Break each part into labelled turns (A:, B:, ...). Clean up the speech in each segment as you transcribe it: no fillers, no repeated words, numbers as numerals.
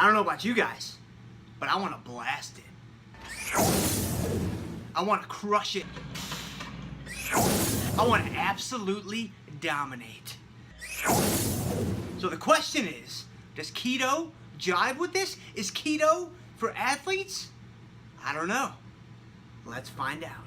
A: Now, I don't know about you guys, but I want to blast it. I want to crush it. I want to absolutely dominate. So the question is, does keto jive with this? Is keto for athletes? I don't know. Let's find out.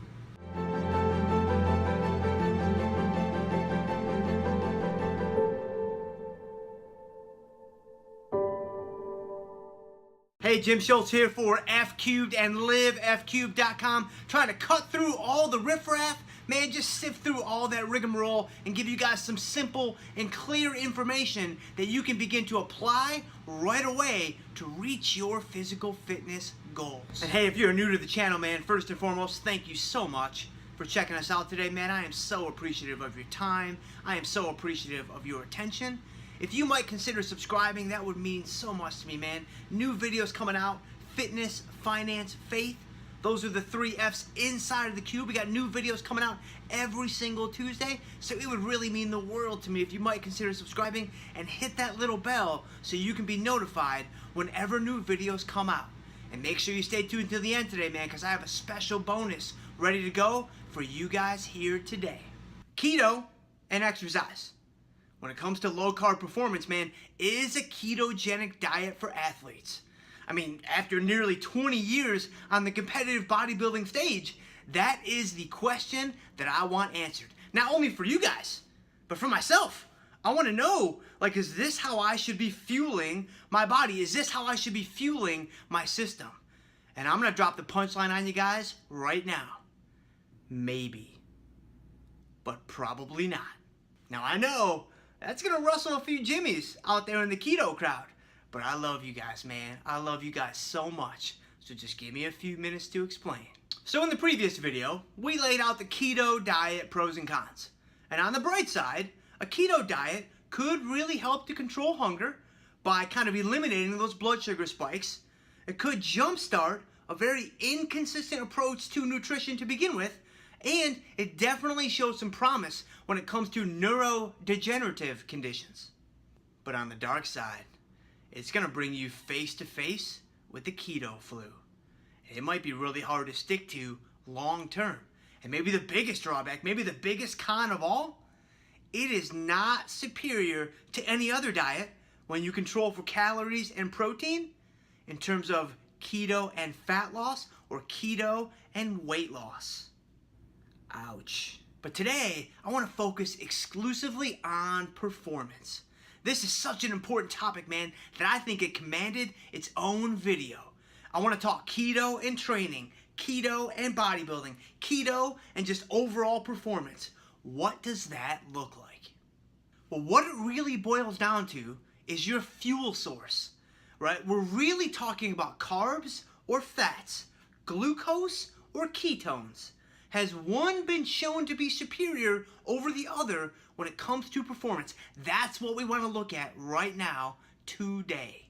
A: Hey, Jim Schultz here for F Cubed and livefcubed.com, trying to cut through all the riffraff, man, just sift through all that rigmarole and give you guys some simple and clear information that you can begin to apply right away to reach your physical fitness goals. And hey, if you're new to the channel, man, first and foremost, thank you so much for checking us out today, man. I am so appreciative of your time. I am so appreciative of your attention. If you might consider subscribing, that would mean so much to me, man. New videos coming out, fitness, finance, faith. Those are the 3 F's inside of the cube. We got new videos coming out every single Tuesday, so it would really mean the world to me if you might consider subscribing and hit that little bell so you can be notified whenever new videos come out. And make sure you stay tuned till the end today, man, because I have a special bonus ready to go for you guys here today. Keto and exercise. When it comes to low-carb performance, man, is a ketogenic diet for athletes? I mean, after nearly 20 years on the competitive bodybuilding stage, that is the question that I want answered. Not only for you guys, but for myself. I want to know, like, is this how I should be fueling my body? Is this how I should be fueling my system? And I'm going to drop the punchline on you guys right now. Maybe. But probably not. Now, I know that's going to rustle a few jimmies out there in the keto crowd. But I love you guys, man. I love you guys so much. So just give me a few minutes to explain. So in the previous video, we laid out the keto diet pros and cons. And on the bright side, a keto diet could really help to control hunger by kind of eliminating those blood sugar spikes. It could jumpstart a very inconsistent approach to nutrition to begin with. And it definitely shows some promise when it comes to neurodegenerative conditions. But on the dark side, it's going to bring you face to face with the keto flu. It might be really hard to stick to long term. And maybe the biggest drawback, maybe the biggest con of all, it is not superior to any other diet when you control for calories and protein in terms of keto and fat loss or keto and weight loss. Ouch. But today, I want to focus exclusively on performance. This is such an important topic, man, that I think it commanded its own video. I want to talk keto and training, keto and bodybuilding, keto and just overall performance. What does that look like? Well, what it really boils down to is your fuel source, right? We're really talking about carbs or fats, glucose or ketones. Has one been shown to be superior over the other when it comes to performance? That's what we want to look at right now, today.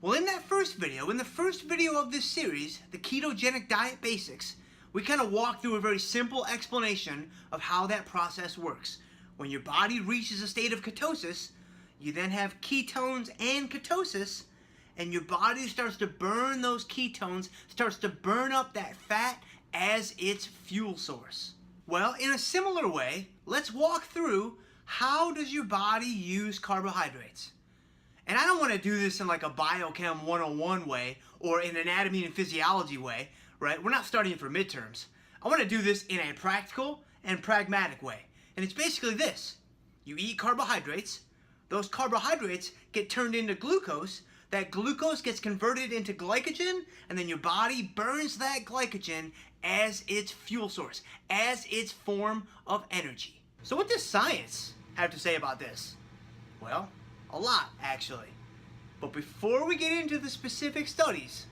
A: Well, in the first video of this series, the ketogenic diet basics, we kind of walk through a very simple explanation of how that process works. When your body reaches a state of ketosis, you then have ketones and ketosis, and your body starts to burn those ketones, starts to burn up that fat as its fuel source. Well, in a similar way, let's walk through how does your body use carbohydrates. And I don't want to do this in like a biochem 101 way or an anatomy and physiology way, right? We're not studying for midterms. I want to do this in a practical and pragmatic way. And it's basically this. You eat carbohydrates. Those carbohydrates get turned into glucose. That glucose gets converted into glycogen, and then your body burns that glycogen as its fuel source, as its form of energy. So what does science have to say about this? Well, a lot, actually. But before we get into the specific studies,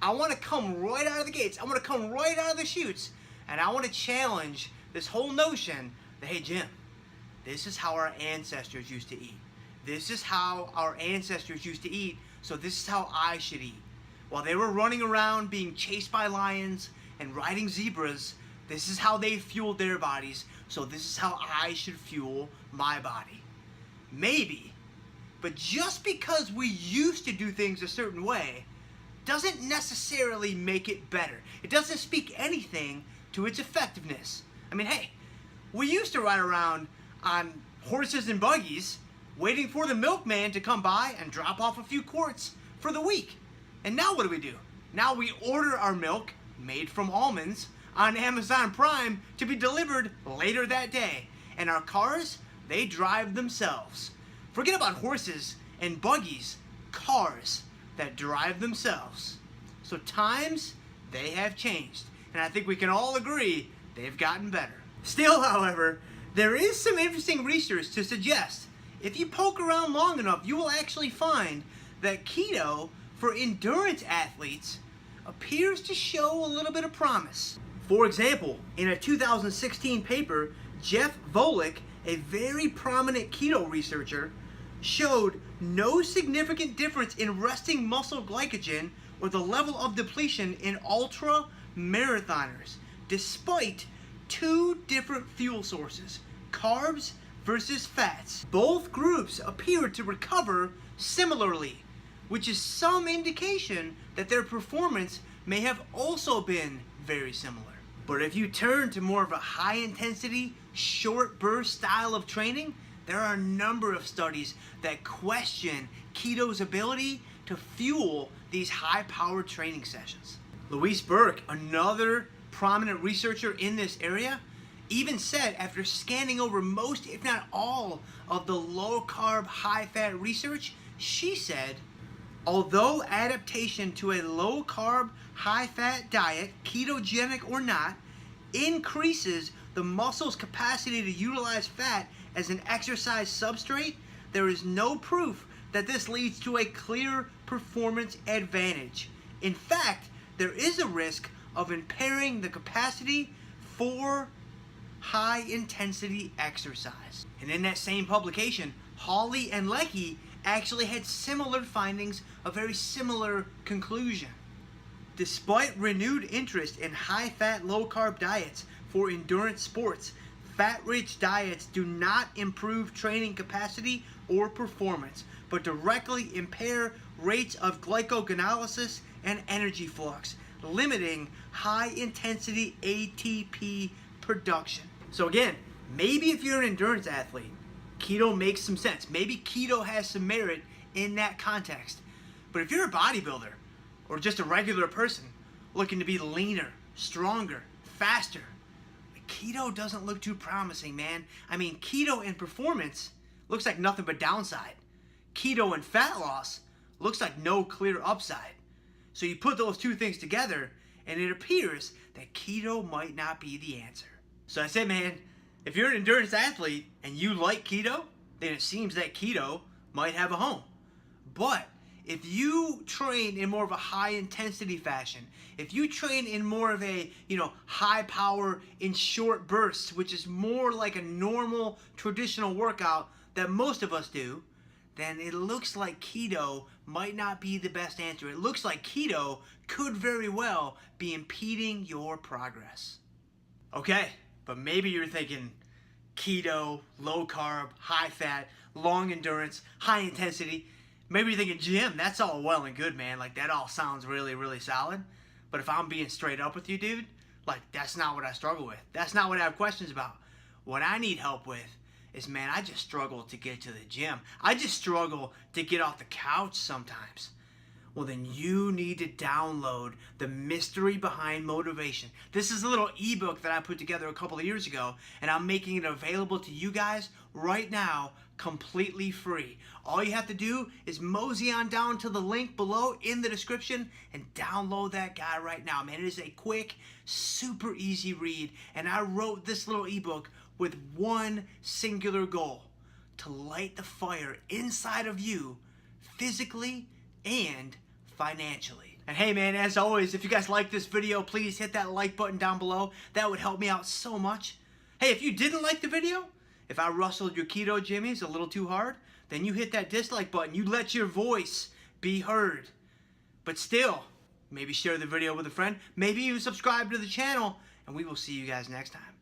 A: I want to come right out of the gates. I want to come right out of the chutes, and I want to challenge this whole notion that, hey, Jim, this is how our ancestors used to eat. This is how our ancestors used to eat, so this is how I should eat. While they were running around being chased by lions and riding zebras, this is how they fueled their bodies, so this is how I should fuel my body. Maybe But just because we used to do things a certain way doesn't necessarily make it better. It doesn't speak anything to its effectiveness. I mean, hey, we used to ride around on horses and buggies waiting for the milkman to come by and drop off a few quarts for the week. And now what do? Now we order our milk, made from almonds, on Amazon Prime to be delivered later that day. And our cars, they drive themselves. Forget about horses and buggies, cars that drive themselves. So times, they have changed. And I think we can all agree they've gotten better. Still, however, there is some interesting research to suggest if you poke around long enough, you will actually find that keto for endurance athletes appears to show a little bit of promise. For example, in a 2016 paper, Jeff Volek, a very prominent keto researcher, showed no significant difference in resting muscle glycogen or the level of depletion in ultra marathoners, despite two different fuel sources, carbs versus fats. Both groups appeared to recover similarly, which is some indication that their performance may have also been very similar. But if you turn to more of a high intensity, short burst style of training, there are a number of studies that question keto's ability to fuel these high-powered training sessions. Louise Burke, another prominent researcher in this area, even said after scanning over most, if not all, of the low-carb, high-fat research, she said, although adaptation to a low-carb, high-fat diet, ketogenic or not, increases the muscle's capacity to utilize fat as an exercise substrate, there is no proof that this leads to a clear performance advantage. In fact, there is a risk of impairing the capacity for high-intensity exercise. And in that same publication, Hawley and Leckie actually had similar findings, a very similar conclusion. Despite renewed interest in high-fat, low-carb diets for endurance sports, fat-rich diets do not improve training capacity or performance, but directly impair rates of glycogenolysis and energy flux, limiting high-intensity ATP production. So again, maybe if you're an endurance athlete, keto makes some sense. Maybe keto has some merit in that context. But if you're a bodybuilder or just a regular person looking to be leaner, stronger, faster, keto doesn't look too promising, man. I mean, keto in performance looks like nothing but downside. Keto in fat loss looks like no clear upside. So you put those two things together and it appears that keto might not be the answer. So I said, man, if you're an endurance athlete and you like keto, then it seems that keto might have a home. But if you train in more of a high intensity fashion, if you train in more of a, high power in short bursts, which is more like a normal traditional workout that most of us do, then it looks like keto might not be the best answer. It looks like keto could very well be impeding your progress. Okay, but maybe you're thinking keto, low carb, high fat, long endurance, high intensity. Maybe you're thinking, Jim, that's all well and good, man. Like, that all sounds really, really solid. But if I'm being straight up with you, dude, like, that's not what I struggle with. That's not what I have questions about. What I need help with is, man, I just struggle to get to the gym. I just struggle to get off the couch sometimes. Well, then you need to download The Mystery Behind Motivation. This is a little ebook that I put together a couple of years ago, and I'm making it available to you guys right now, completely free. All you have to do is mosey on down to the link below in the description and download that guy right now. Man, it is a quick, super easy read, and I wrote this little ebook with one singular goal: to light the fire inside of you, physically and financially. And hey, man, as always, if you guys like this video, please hit that like button down below. That would help me out so much. Hey, if you didn't like the video, if I rustled your keto jimmies a little too hard, then you hit that dislike button. You let your voice be heard. But still, maybe share the video with a friend. Maybe even subscribe to the channel, and we will see you guys next time.